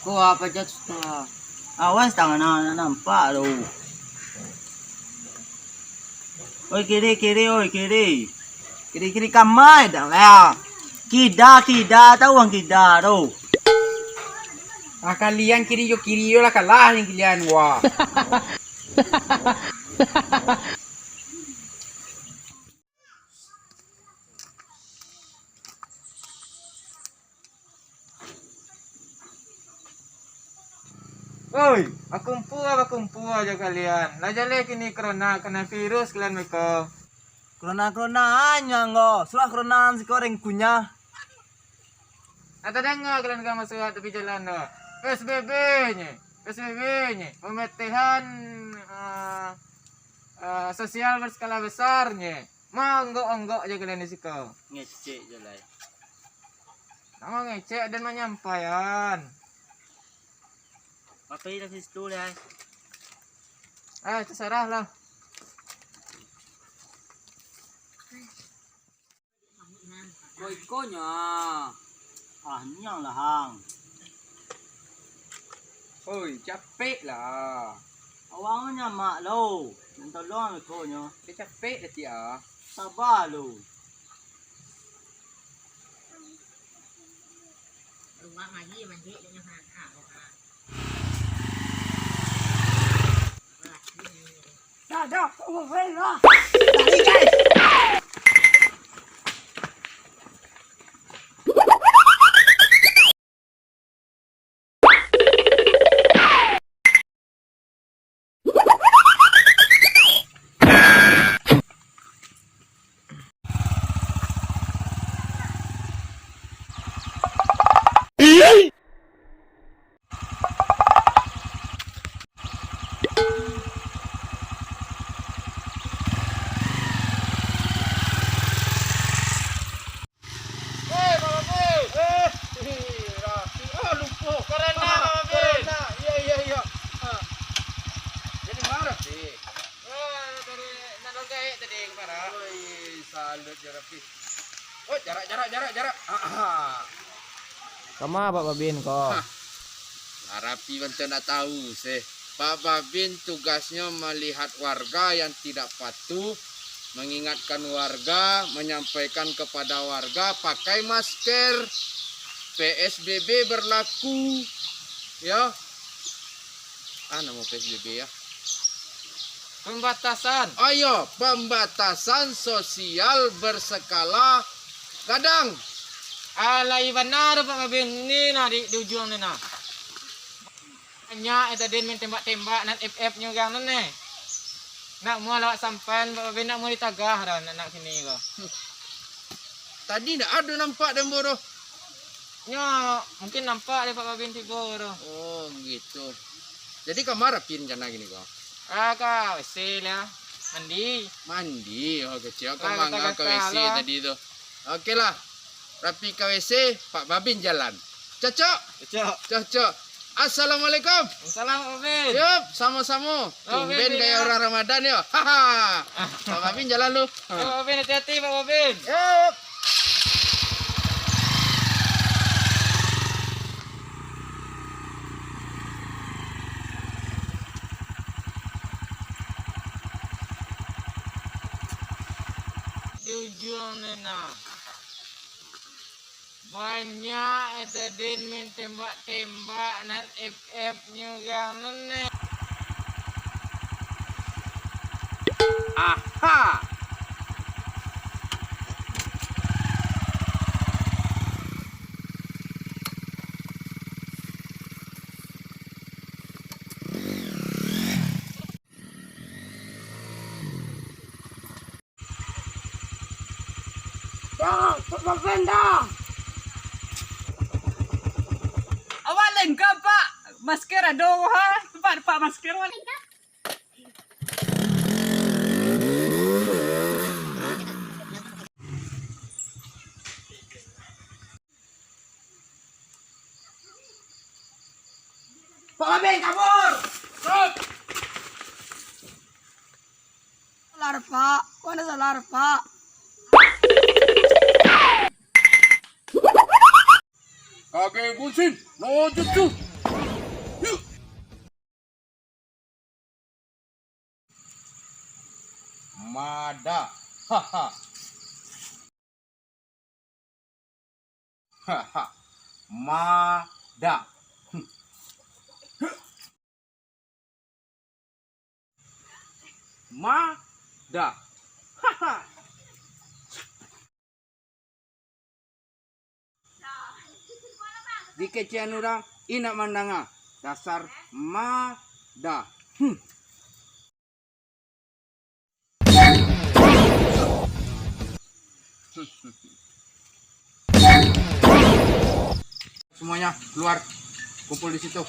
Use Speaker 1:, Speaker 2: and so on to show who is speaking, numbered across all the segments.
Speaker 1: Aku apa aja suka.
Speaker 2: Awas tangan anak nampak lo. Oi kiri, oi kiri. Kiri kamai dah lah. Kida tahu ang kida tu.
Speaker 1: Kalian kiri yo lah kalah yang kalian wah. Oi, aku aja kalian. Lah jale kini kena virus kalian mereka.
Speaker 2: Corona hanya ngo. Sulah corona si koreng kunyah.
Speaker 1: Atau dengar kalian kan masuk tepi jalan dah. PSBB-nya, pemetihan sosial berskala besarnya. Enggak aja kalian di situ.
Speaker 2: Ngecek je lah.
Speaker 1: Nama ngecek dan menyampaikan.
Speaker 2: Apa itu di situ lah?
Speaker 1: Terserah lah.
Speaker 2: Konya. Nyang lah hang.
Speaker 1: Oi, capek lah.
Speaker 2: Awangnya mak lo. Mentolong konya.
Speaker 1: Dia capek dah dia.
Speaker 2: Sabar lo.
Speaker 3: Rumah mandi dengan anak. Dah, lah. Lari guys.
Speaker 1: Oh, jarak.
Speaker 4: Kama Pak Babin kok.
Speaker 5: Rapi macam nak tahu sih. Pak Babin tugasnya melihat warga yang tidak patuh, mengingatkan warga, menyampaikan kepada warga pakai masker. PSBB berlaku. Ya. Nama PSBB ya.
Speaker 1: Pembatasan.
Speaker 5: Ayo, pembatasan sosial berskala kadang.
Speaker 1: Alai benar Pak Babin ni nah di ujung ni nah. Hanya itu din main tembak-tembak nak FF-nya gang ni. Nak mau lawat sampan Pak Babin nak mau ditagah dah nak sini ke.
Speaker 5: Tadi nak ada nampak dan bodoh.
Speaker 1: Ya, mungkin nampak dia Pak Babin tiba dah.
Speaker 5: Oh, gitu. Jadi kamar rapin jana gini kau.
Speaker 1: Kau WC lah. Mandi.
Speaker 5: Oh kecil. Kau mangga ke WC tadi tu. Okey lah. Rapi ke WC, Pak Babin jalan. Cocok. Assalamualaikum.
Speaker 1: Assalamualaikum Pak Babin.
Speaker 5: Yup, sama-sama. Tumben kayak orang Ramadan ya. Haha. Pak Babin jalan lu.
Speaker 1: Pak Babin hati-hati Pak Babin.
Speaker 5: Yup.
Speaker 1: Ujung ni nah. Banyak itu din main tembak-tembak nak FF-nya gang ni.
Speaker 5: Aha.
Speaker 3: Pak Babin dah.
Speaker 2: Awalin ka pak. Masker aduh ha. Pak masker wala.
Speaker 3: Pak Babin kabur. Salar Pak. Mana salar Pak?
Speaker 5: Kakek Busin, no cucu. Mada. Haha. Haha. Mada. Mada. Haha. Di kecian orang ina mandanga dasar mada. Semuanya keluar, kumpul di situ.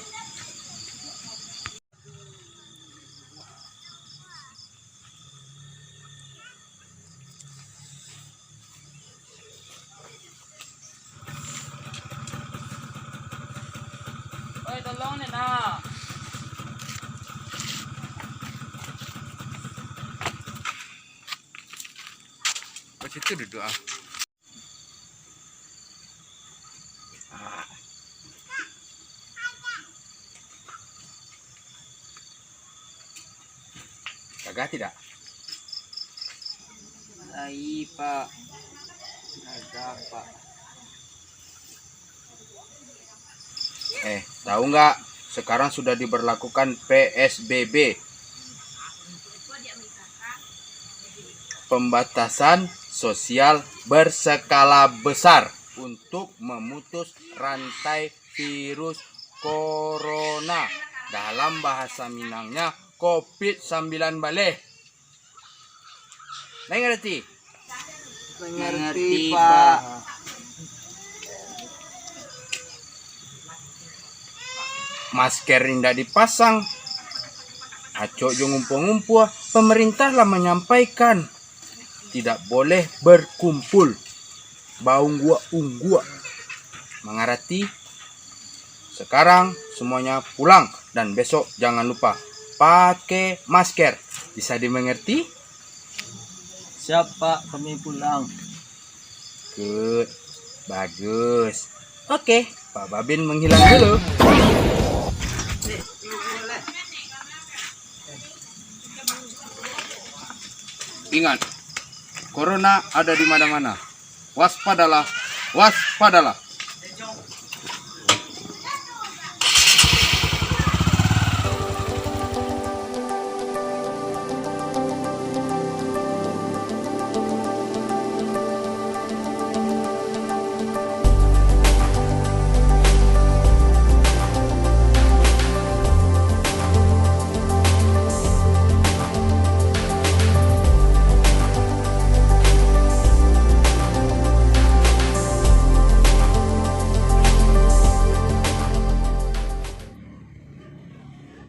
Speaker 1: Oi, tolong nih nah.
Speaker 5: Ke situ duduk ah. Kagak tidak?
Speaker 2: Ai, Pak. Ada, Pak.
Speaker 5: Tahu nggak? Sekarang sudah diberlakukan PSBB. Pembatasan sosial berskala besar untuk memutus rantai virus corona. Dalam bahasa Minangnya COVID-19 balik. Ngerti?
Speaker 2: Mengerti, Pak.
Speaker 5: Masker tidak dipasang. Acok jo ngumpul-ngumpul, pemerintah lah menyampaikan tidak boleh berkumpul. Baung gua unggua. Mengerti? Sekarang semuanya pulang dan besok jangan lupa pakai masker. Bisa dimengerti?
Speaker 2: Siap, Pak. Kami pulang.
Speaker 5: Good. Bagus. Oke, Pak Babin menghilang dulu. Ingat, corona ada di mana-mana. Waspadalah, waspadalah.